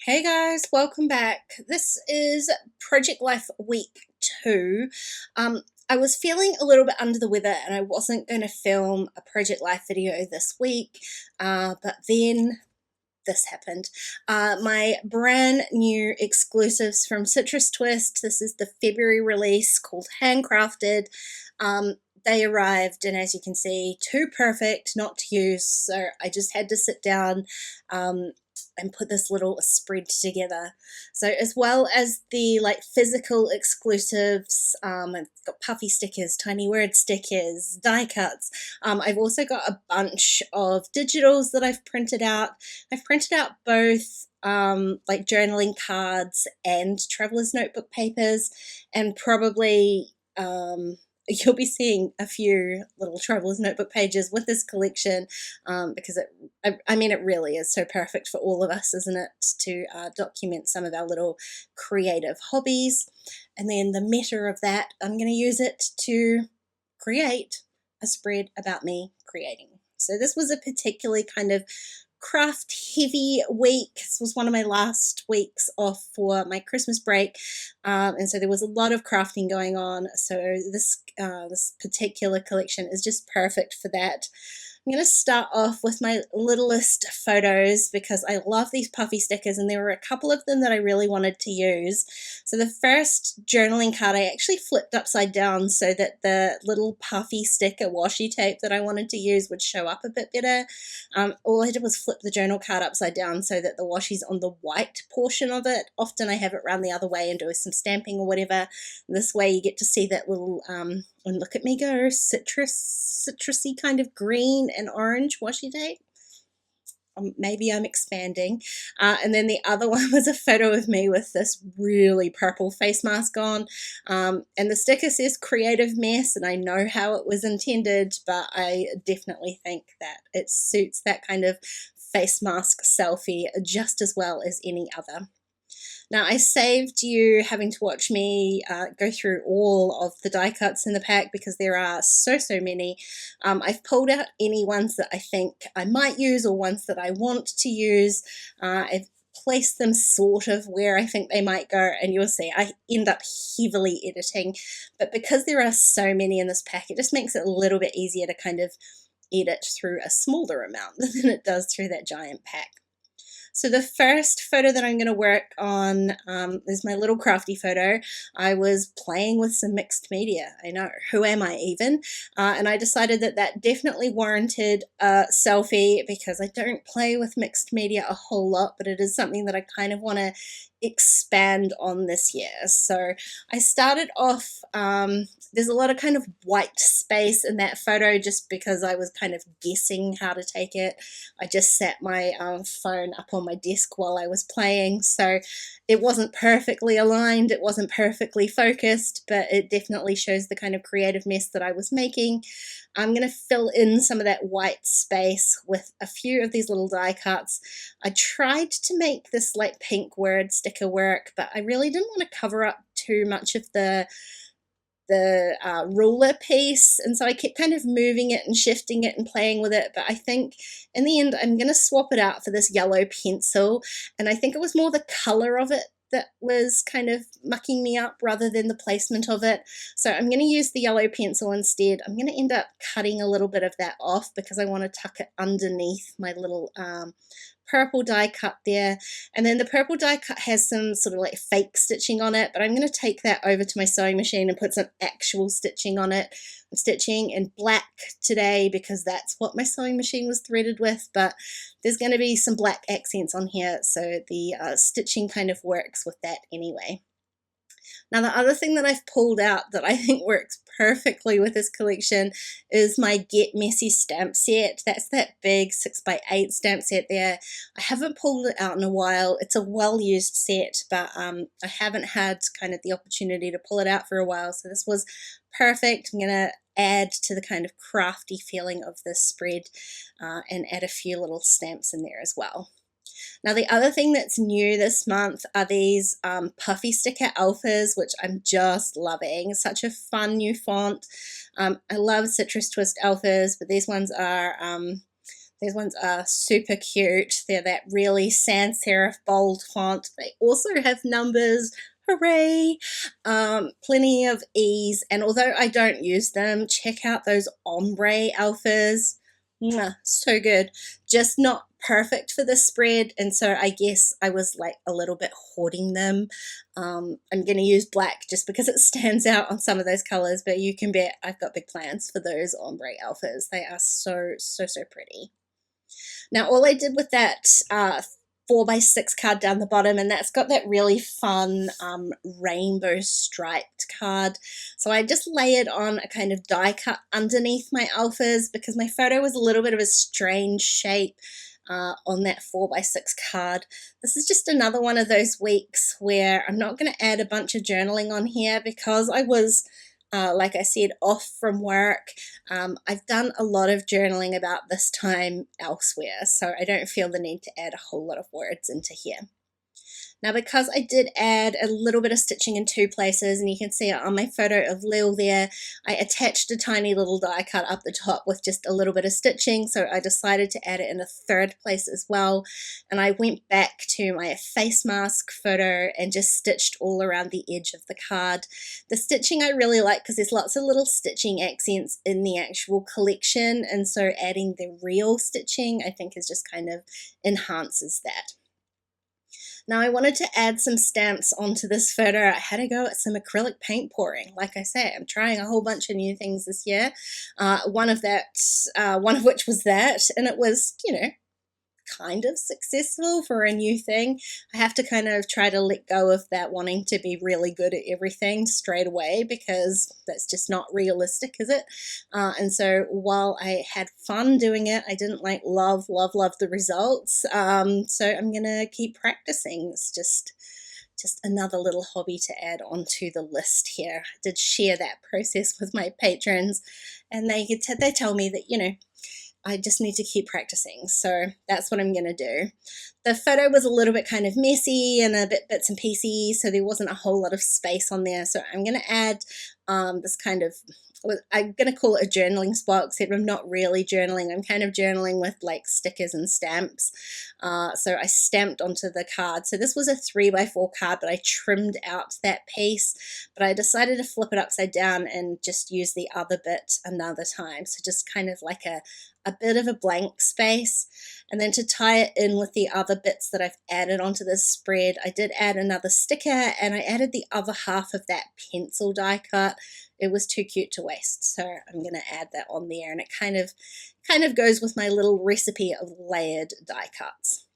Hey guys, welcome back. This is Project Life Week 2. I was feeling a little bit under the weather and I wasn't going to film a Project Life video this week, but then this happened. My brand new exclusives from Citrus Twist, this is the February release called HANDCRAFTED. They arrived and as you can see, too perfect not to use, so I just had to sit down and put this little spread together. So as well as the physical exclusives, I've got Puffy stickers, tiny word stickers, die cuts. I've also got a bunch of digitals that I've printed out. I've printed out both journaling cards and traveler's notebook papers, and probably you'll be seeing a few little traveler's notebook pages with this collection because it really is so perfect for all of us, isn't it, to document some of our little creative hobbies. And then the meta of that, I'm going to use it to create a spread about me creating. So this was a particularly kind of craft heavy week. This was one of my last weeks off for my Christmas break, and so there was a lot of crafting going on, so this particular collection is just perfect for that. I'm going to start off with my littlest photos because I love these Puffy stickers and there were a couple of them that I really wanted to use. So the first journaling card I actually flipped upside down so that the little Puffy sticker washi tape that I wanted to use would show up a bit better. All I did was flip the journal card upside down so that the washi's on the white portion of it. Often I have it around the other way and do some stamping or whatever. This way you get to see that little and look at me go, citrusy kind of green and orange washi tape. Maybe I'm expanding. And then the other one was a photo of me with this really purple face mask on. And the sticker says creative mess, and I know how it was intended, but I definitely think that it suits that kind of face mask selfie just as well as any other. Now, I saved you having to watch me go through all of the die cuts in the pack because there are so many. I've pulled out any ones that I think I might use or ones that I want to use. I've placed them sort of where I think they might go, and you'll see I end up heavily editing. But because there are so many in this pack, it just makes it a little bit easier to kind of edit through a smaller amount than it does through that giant pack. So the first photo that I'm going to work on is my little crafty photo. I was playing with some mixed media. I know, who am I even? And I decided that that definitely warranted a selfie because I don't play with mixed media a whole lot, but it is something that I kind of want to expand on this year. So I started off, there's a lot of kind of white space in that photo just because I was kind of guessing how to take it. I just sat my phone up on my desk while I was playing, so it wasn't perfectly aligned, it wasn't perfectly focused, but it definitely shows the kind of creative mess that I was making. I'm going to fill in some of that white space with a few of these little die cuts. I tried to make this pink word sticker work, but I really didn't want to cover up too much of the ruler piece, and so I kept kind of moving it and shifting it and playing with it. But I think in the end I'm going to swap it out for this yellow pencil, and I think it was more the color of it that was kind of mucking me up rather than the placement of it. So I'm going to use the yellow pencil instead. I'm going to end up cutting a little bit of that off because I want to tuck it underneath my little purple die cut there. And then the purple die cut has some sort of fake stitching on it, but I'm going to take that over to my sewing machine and put some actual stitching on it. I'm stitching in black today because that's what my sewing machine was threaded with, but there's going to be some black accents on here, so the stitching kind of works with that anyway. Now, the other thing that I've pulled out that I think works perfectly with this collection is my Get Messy stamp set. That's that big 6x8 stamp set there. I haven't pulled it out in a while. It's a well-used set, but I haven't had kind of the opportunity to pull it out for a while, so this was perfect. I'm going to add to the kind of crafty feeling of this spread and add a few little stamps in there as well. Now, the other thing that's new this month are these Puffy sticker Alfas, which I'm just loving. Such a fun new font. I love Citrus Twist Alfas, but these ones are These ones are super cute. They're that really sans serif bold font. They also have numbers. Hooray! Plenty of ease, and although I don't use them, check out those ombre alphas. Mwah, so good. Just not perfect for the spread, and so I guess I was like a little bit hoarding them. I'm going to use black just because it stands out on some of those colors, but you can bet I've got big plans for those ombre alphas. They are so pretty. Now all I did with that 4x6 card down the bottom, and that's got that really fun rainbow striped card. So I just layered on a kind of die cut underneath my alphas because my photo was a little bit of a strange shape on that 4x6 card. This is just another one of those weeks where I'm not going to add a bunch of journaling on here because I was like I said, off from work. I've done a lot of journaling about this time elsewhere, so I don't feel the need to add a whole lot of words into here. Now, because I did add a little bit of stitching in two places, and you can see it on my photo of Lil there, I attached a tiny little die cut up the top with just a little bit of stitching, so I decided to add it in a third place as well. And I went back to my face mask photo and just stitched all around the edge of the card. The stitching I really like because there's lots of little stitching accents in the actual collection, and so adding the real stitching I think is just kind of enhances that. Now I wanted to add some stamps onto this photo. I had to go at some acrylic paint pouring. Like I say, I'm trying a whole bunch of new things this year. One of which was that, and it was, you know, kind of successful for a new thing. I have to kind of try to let go of that wanting to be really good at everything straight away because that's just not realistic, is it? And so while I had fun doing it, I didn't like love the results. So I'm gonna keep practicing. It's just another little hobby to add onto the list here. I did share that process with my patrons, and they tell me that, you know, I just need to keep practicing, so that's what I'm going to do. The photo was a little bit kind of messy and a bit bits and pieces, so there wasn't a whole lot of space on there, so I'm going to add this kind of, I'm going to call it a journaling spot, except I'm not really journaling. I'm kind of journaling with like stickers and stamps. So I stamped onto the card. So this was a 3x4 card, but I trimmed out that piece, but I decided to flip it upside down and just use the other bit another time. So just kind of like a bit of a blank space. And then to tie it in with the other bits that I've added onto this spread, I did add another sticker, and I added the other half of that pencil die cut. It was too cute to waste, so I'm going to add that on there, and it kind of goes with my little recipe of layered die cuts.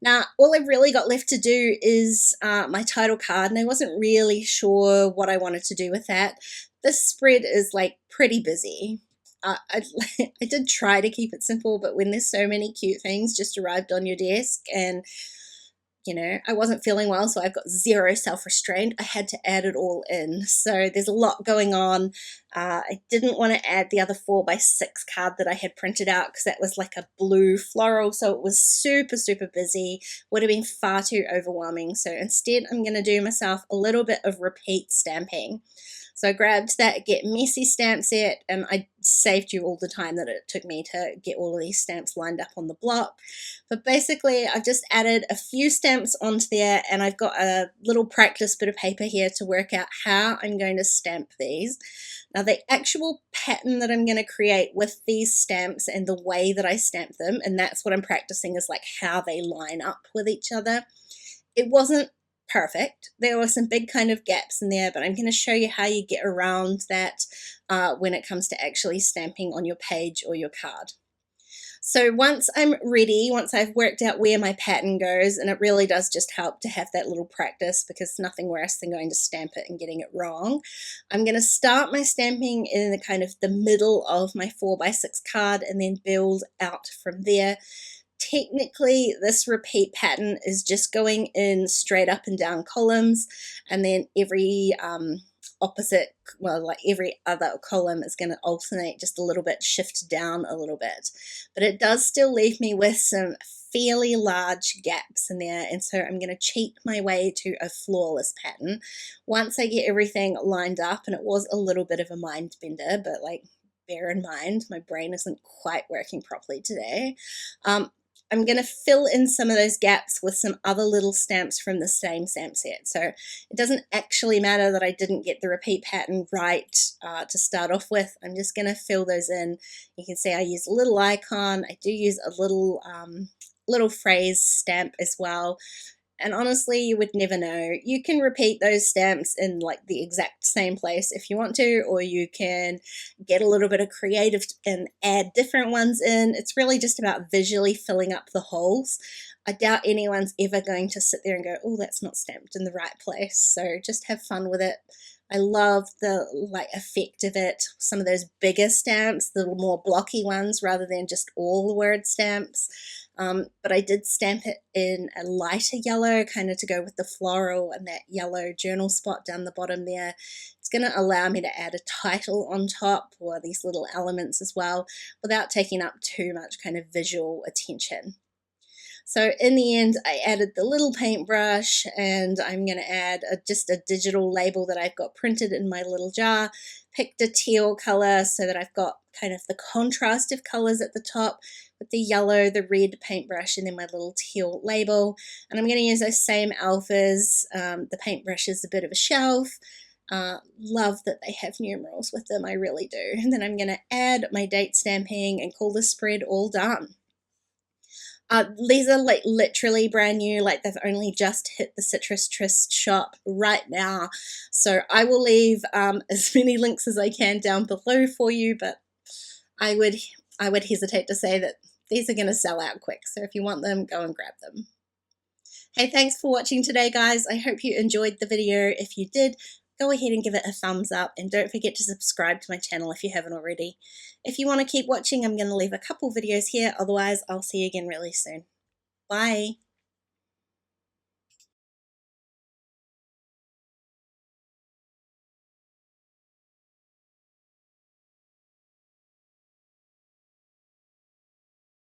Now, all I've really got left to do is my title card, and I wasn't really sure what I wanted to do with that. This spread is like pretty busy. I did try to keep it simple, but when there's so many cute things just arrived on your desk and, you know, I wasn't feeling well, so I've got zero self-restraint, I had to add it all in. So there's a lot going on. I didn't want to add the other 4x6 card that I had printed out because that was like a blue floral, so it was super busy, would have been far too overwhelming. So instead I'm going to do myself a little bit of repeat stamping. So I grabbed that Get Messy stamp set, and I saved you all the time that it took me to get all of these stamps lined up on the block. But basically, I've just added a few stamps onto there, and I've got a little practice bit of paper here to work out how I'm going to stamp these. Now, the actual pattern that I'm going to create with these stamps and the way that I stamp them, and that's what I'm practicing, is like how they line up with each other. It wasn't perfect. There were some big kind of gaps in there, but I'm going to show you how you get around that when it comes to actually stamping on your page or your card. So once I'm ready, once I've worked out where my pattern goes, and it really does just help to have that little practice because nothing worse than going to stamp it and getting it wrong, I'm going to start my stamping in the kind of the middle of my 4x6 card and then build out from there. Technically, this repeat pattern is just going in straight up and down columns, and then every opposite, well, like every other column is going to alternate just a little bit, shift down a little bit. But it does still leave me with some fairly large gaps in there, and so I'm going to cheat my way to a flawless pattern once I get everything lined up. And it was a little bit of a mind bender, but like, bear in mind. My brain isn't quite working properly today. I'm going to fill in some of those gaps with some other little stamps from the same stamp set. So it doesn't actually matter that I didn't get the repeat pattern right to start off with. I'm just going to fill those in. You can see I use a little icon. I do use a little phrase stamp as well. And honestly, you would never know. You can repeat those stamps in like the exact same place if you want to, or you can get a little bit of creative and add different ones in. It's really just about visually filling up the holes. I doubt anyone's ever going to sit there and go, oh, that's not stamped in the right place. So just have fun with it. I love the effect of it. Some of those bigger stamps, the more blocky ones, rather than just all the word stamps. But I did stamp it in a lighter yellow, kind of to go with the floral and that yellow journal spot down the bottom there. It's going to allow me to add a title on top, or these little elements as well, without taking up too much kind of visual attention. So in the end, I added the little paintbrush, and I'm going to add just a digital label that I've got printed in my little jar. Picked a teal color so that I've got kind of the contrast of colors at the top with the yellow, the red paintbrush, and then my little teal label. And I'm going to use those same Alfas. The paintbrush is a bit of a shelf. Love that they have numerals with them, I really do. And then I'm going to add my date stamping and call the spread all done. These are like literally brand new, like they've only just hit the Citrus Trist shop right now. So I will leave as many links as I can down below for you, but I would hesitate to say that these are going to sell out quick. So if you want them, go and grab them. Hey, thanks for watching today, guys. I hope you enjoyed the video. If you did, go ahead and give it a thumbs up, and don't forget to subscribe to my channel if you haven't already. If you want to keep watching, I'm going to leave a couple videos here. Otherwise, I'll see you again really soon. Bye.